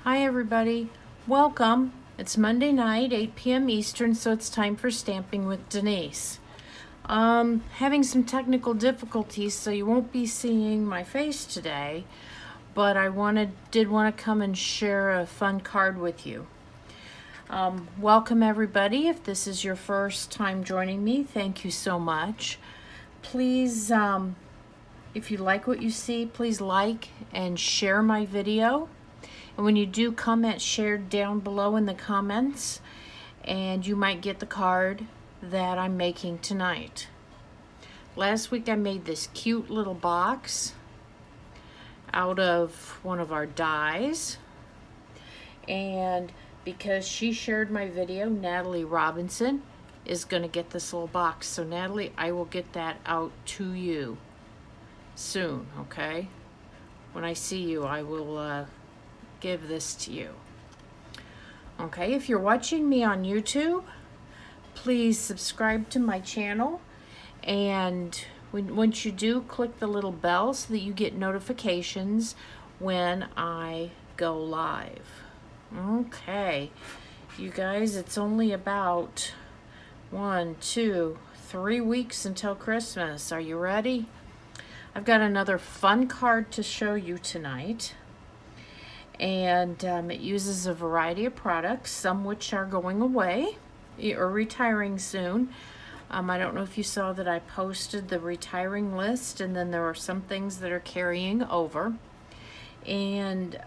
Hi everybody, welcome. It's Monday night, 8 p.m. Eastern, so it's time for Stamping with Denise. Having some technical difficulties, so you won't be seeing my face today, but I did want to come and share a fun card with you. Welcome everybody. If this is your first time joining me, thank you so much. Please, if you like what you see, please like and share my video. And when you do comment, share down below in the comments, and you might get the card that I'm making tonight. Last week I made this cute little box out of one of our dies, and because she shared my video, Natalie Robinson is going to get this little box. So Natalie, I will get that out to you soon, okay? When I see you, I will give this to you. Okay, if you're watching me on YouTube, please subscribe to my channel, and once you do, click the little bell so that you get notifications when I go live. Okay, you guys, it's only about 1, 2, 3 weeks until Christmas. Are you ready? I've got another fun card to show you tonight. And it uses a variety of products, some which are going away or retiring soon. I don't know if you saw that I posted the retiring list, and then there are some things that are carrying over. And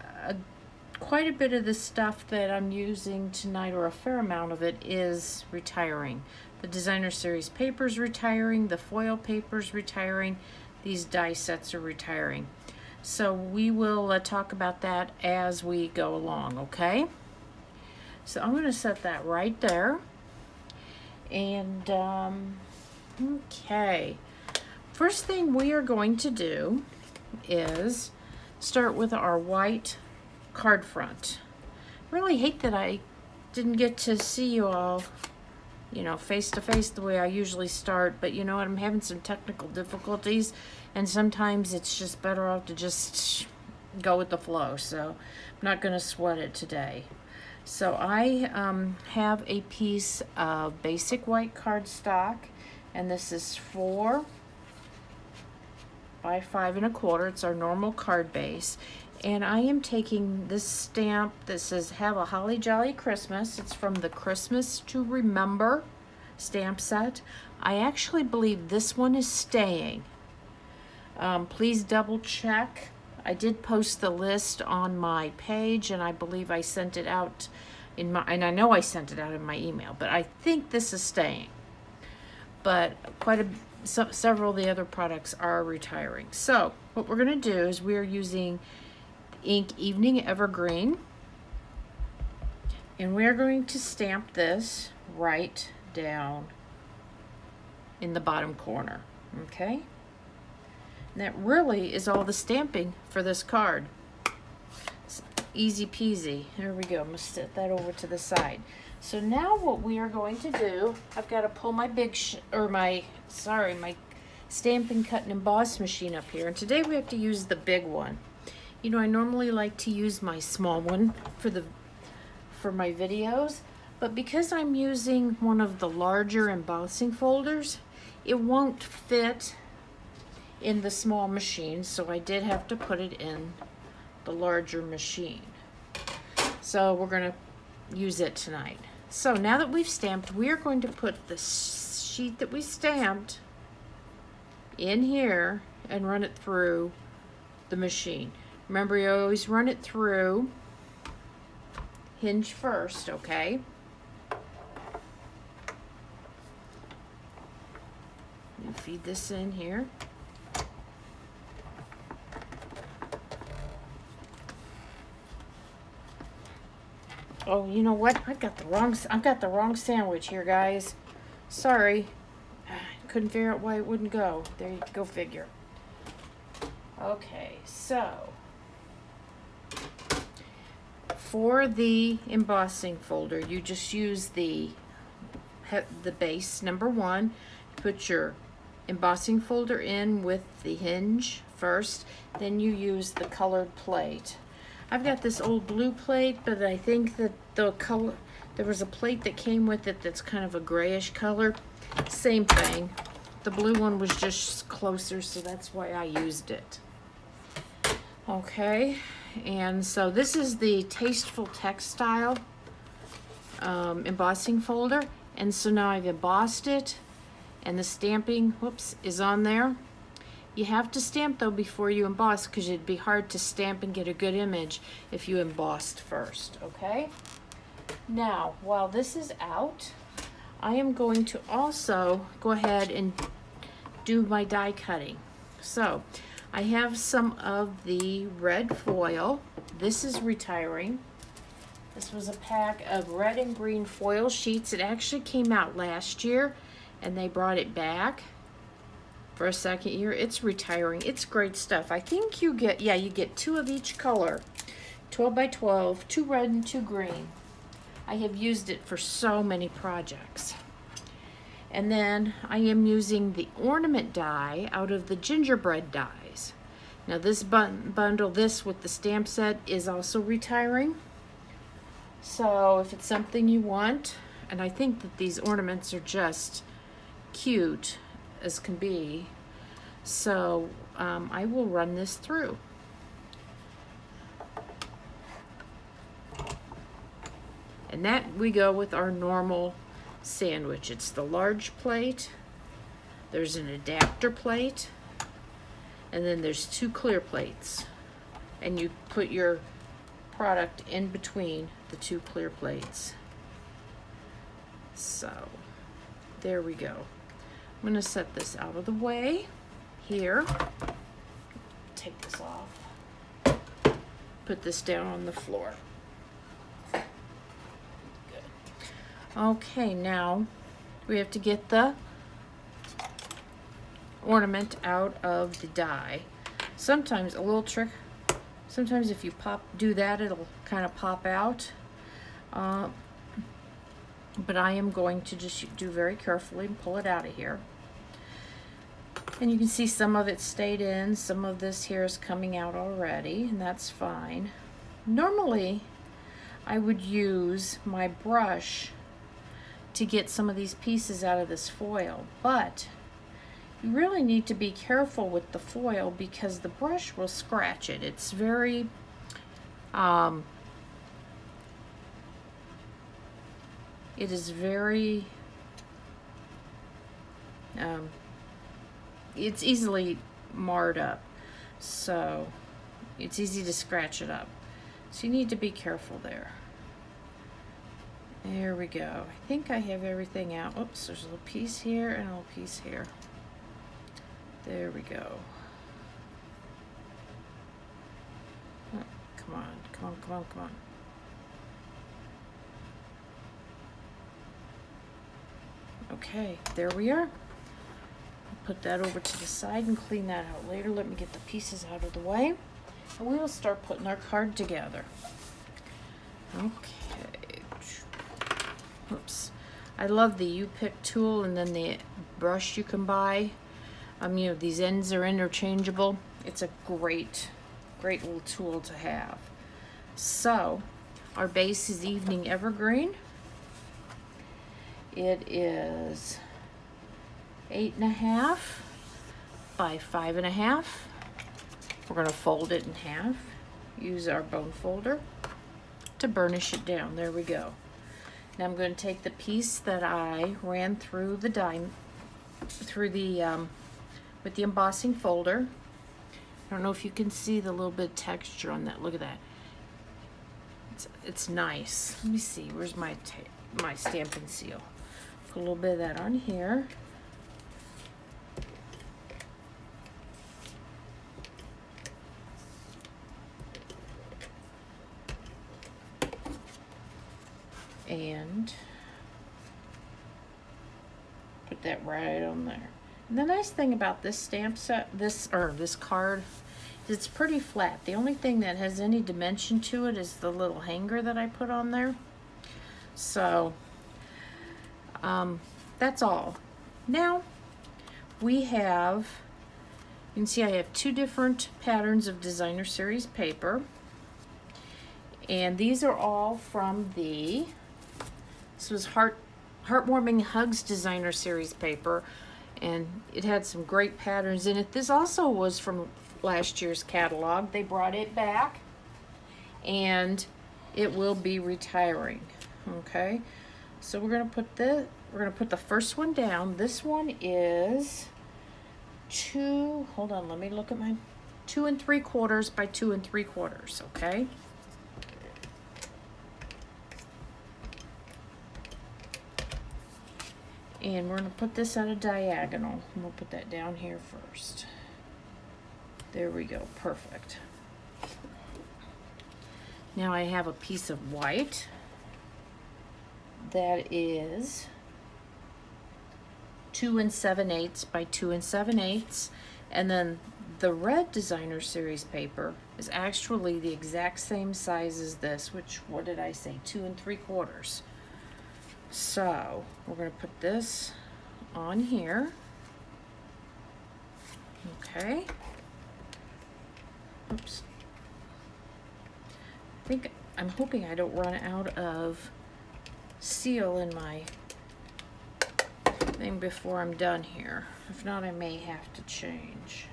quite a bit of the stuff that I'm using tonight, or a fair amount of it, is retiring. The designer series paper's retiring, the foil paper's retiring, these die sets are retiring. So we will talk about that as we go along, okay? So I'm going to set that right there. And, okay. First thing we are going to do is start with our white card front. Really hate that I didn't get to see you all, you know, face to face the way I usually start, but you know what, I'm having some technical difficulties, and sometimes it's just better off to just go with the flow, so I'm not going to sweat it today. So I have a piece of basic white cardstock, and this is 4 by 5 1/4. It's our normal card base, and I am taking this stamp that says "Have a Holly Jolly Christmas." It's from the Christmas to Remember stamp set. I actually believe this one is staying. Please double check. I did post the list on my page, and I believe I sent it out and I know I sent it out in my email, but I think this is staying. But several of the other products are retiring. So what we're going to do is we're using ink Evening Evergreen, and we're going to stamp this right down in the bottom corner, okay? And that really is all the stamping for this card. It's easy peasy. There we go. I'm going to set that over to the side. So now what we are going to do, I've got to pull my my Stampin' Cut and Emboss machine up here. And today we have to use the big one. You know, I normally like to use my small one for my videos, but because I'm using one of the larger embossing folders, it won't fit in the small machine, so I did have to put it in the larger machine. So we're going to use it tonight. So now that we've stamped, we are going to put the sheet that we stamped in here and run it through the machine. Remember, you always run it through hinge first, okay? You feed this in here. Oh, you know what? I've got the wrong sandwich here, guys. Sorry. Couldn't figure out why it wouldn't go. There you go, figure. Okay, so for the embossing folder, you just use the base number 1. Put your embossing folder in with the hinge first, then you use the colored plate. I've got this old blue plate, but I think that the color, there was a plate that came with it that's kind of a grayish color. Same thing. The blue one was just closer, so that's why I used it. Okay, and so this is the Tasteful Textile embossing folder. And so now I've embossed it, and the stamping, whoops, is on there. You have to stamp though before you emboss, because it'd be hard to stamp and get a good image if you embossed first, okay? Now, while this is out, I am going to also go ahead and do my die cutting. So, I have some of the red foil. This is retiring. This was a pack of red and green foil sheets. It actually came out last year, and they brought it back for a second year. It's retiring. It's great stuff. I think you get, yeah, you get 2 of each color. 12 by 12, 2 red and 2 green. I have used it for so many projects. And then I am using the ornament die out of the gingerbread dies. Now this bundle, this with the stamp set, is also retiring. So if it's something you want, and I think that these ornaments are just cute as can be, so I will run this through. And that we go with our normal sandwich. It's the large plate, there's an adapter plate, and then there's 2 clear plates, and you put your product in between the 2 clear plates. So there we go. I'm going to set this out of the way here. Take this off. Put this down on the floor. Good. Okay, now we have to get the ornament out of the die. Sometimes a little trick. Sometimes if you do that, it'll kind of pop out. But I am going to just do very carefully and pull it out of here. And you can see some of it stayed in, some of this here is coming out already, and that's fine. Normally, I would use my brush to get some of these pieces out of this foil, but you really need to be careful with the foil because the brush will scratch it. It's very, it is very, it's easily marred up, so it's easy to scratch it up. So you need to be careful there. There we go. I think I have everything out. Oops, there's a little piece here and a little piece here. There we go. Oh, come on, come on, come on, come on. Okay, there we are. Put that over to the side and clean that out later. Let me get the pieces out of the way. And we will start putting our card together. Okay. Oops. I love the U-Pick tool and then the brush you can buy. You know, these ends are interchangeable. It's a great little tool to have. So, our base is Evening Evergreen. It is 8.5 by 5.5. We're going to fold it in half. Use our bone folder to burnish it down. There we go. Now I'm going to take the piece that I ran through the die, with the embossing folder. I don't know if you can see the little bit of texture on that. Look at that. It's nice. Let me see. Where's my stamping seal? Put a little bit of that on here. And put that right on there. And the nice thing about this stamp set, this card, is it's pretty flat. The only thing that has any dimension to it is the little hanger that I put on there. So that's all. Now we have, you can see I have 2 different patterns of Designer Series paper. And these are all from this was Heartwarming Hugs Designer Series paper, and it had some great patterns in it. This also was from last year's catalog. They brought it back, and it will be retiring. Okay, so we're gonna put the first one down. This one is hold on, let me look at mine. 2 3/4 by 2 3/4. Okay. And we're going to put this at a diagonal. And we'll put that down here first. There we go, perfect. Now I have a piece of white that is 2 7/8 by 2 7/8. And then the red Designer Series paper is actually the exact same size as this, which, what did I say, 2 3/4. So we're going to put this on here. Okay. Oops. I'm hoping I don't run out of seal in my thing before I'm done here. If not, I may have to change.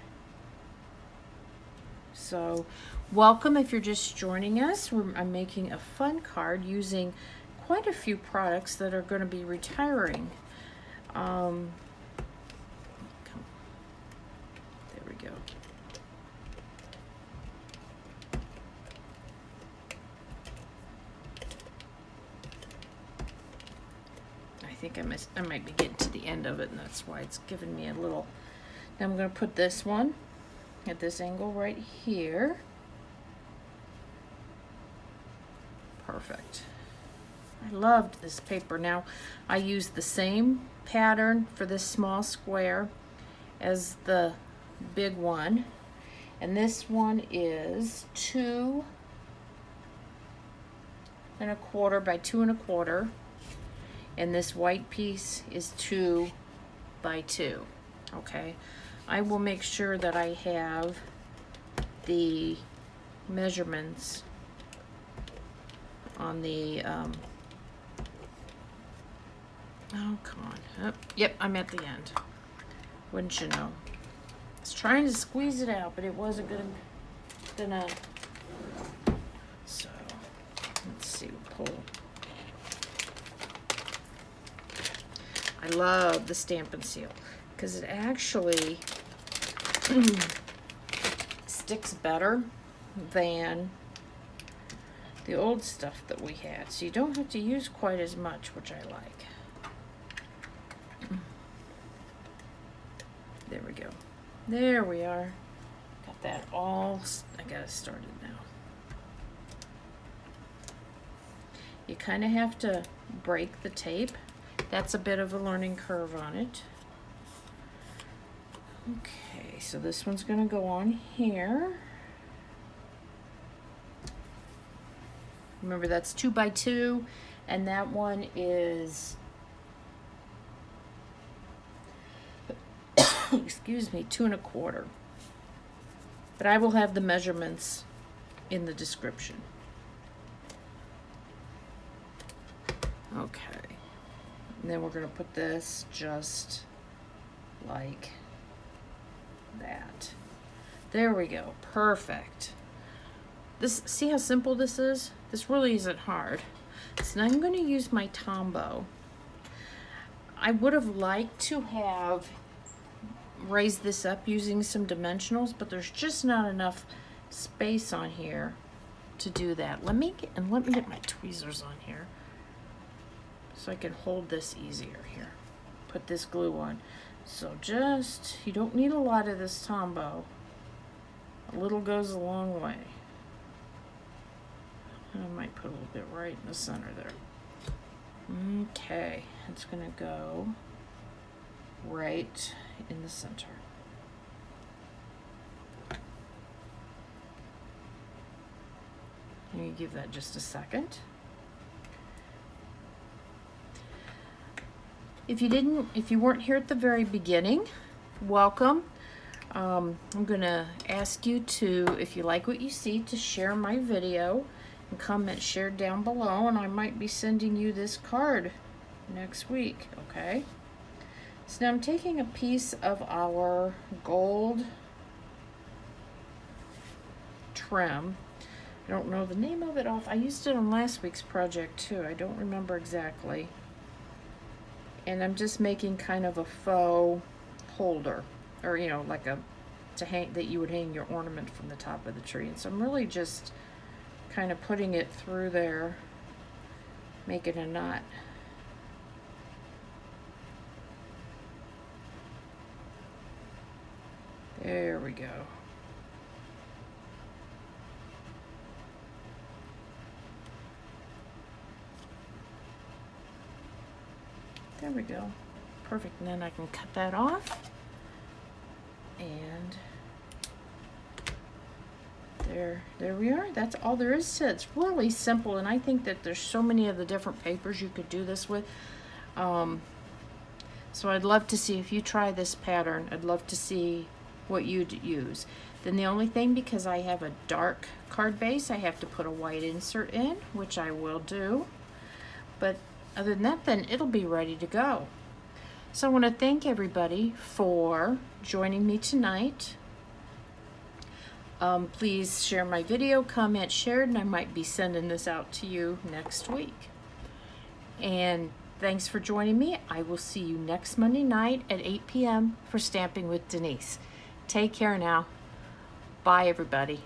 So welcome if you're just joining us. I'm making a fun card using quite a few products that are going to be retiring. There we go. I think I might be getting to the end of it, and that's why it's giving me a little. Now I'm going to put this one at this angle right here. Perfect. I loved this paper. Now I used the same pattern for this small square as the big one, and this one is 2 1/4 by 2 1/4, and this white piece is 2 by 2. Okay, I will make sure that I have the measurements on the oh, come on. Oh, yep, I'm at the end. Wouldn't you know? I was trying to squeeze it out, but it wasn't gonna. So, let's see, we'll pull. I love the Stampin' Seal because it actually sticks better than the old stuff that we had. So you don't have to use quite as much, which I like. There we go. There we are. Got that all. I got it started now. You kind of have to break the tape. That's a bit of a learning curve on it. Okay, so this one's going to go on here. Remember, that's 2 by 2, and that one is excuse me, 2 1/4. But I will have the measurements in the description. Okay. And then we're going to put this just like that. There we go. Perfect. See how simple this is? This really isn't hard. So now I'm going to use my Tombow. I would have liked to have raise this up using some dimensionals, but there's just not enough space on here to do that. Let me get my tweezers on here so I can hold this easier here. Put this glue on. So you don't need a lot of this Tombow. A little goes a long way. I might put a little bit right in the center there. Okay, it's gonna go right in the center. You give that just a second. If you weren't here at the very beginning, welcome. I'm gonna ask you to, if you like what you see, to share my video. and comment shared down below, and I might be sending you this card next week, okay? So now I'm taking a piece of our gold trim. I don't know the name of it off. I used it on last week's project too. I don't remember exactly. And I'm just making kind of a faux holder, or you know, like a to hang that you would hang your ornament from the top of the tree. And so I'm really just kind of putting it through there, making a knot. There we go. There we go. Perfect. And then I can cut that off. And there we are. That's all there is to it. It's really simple, and I think that there's so many of the different papers you could do this with. So I'd love to see if you try this pattern. I'd love to see what you'd use. Then the only thing, because I have a dark card base, I have to put a white insert in, which I will do. But other than that, then it'll be ready to go. So I want to thank everybody for joining me tonight. Please share my video, comment, share, and I might be sending this out to you next week. And thanks for joining me. I will see you next Monday night at 8 p.m. for Stamping with Denise. Take care now. Bye, everybody.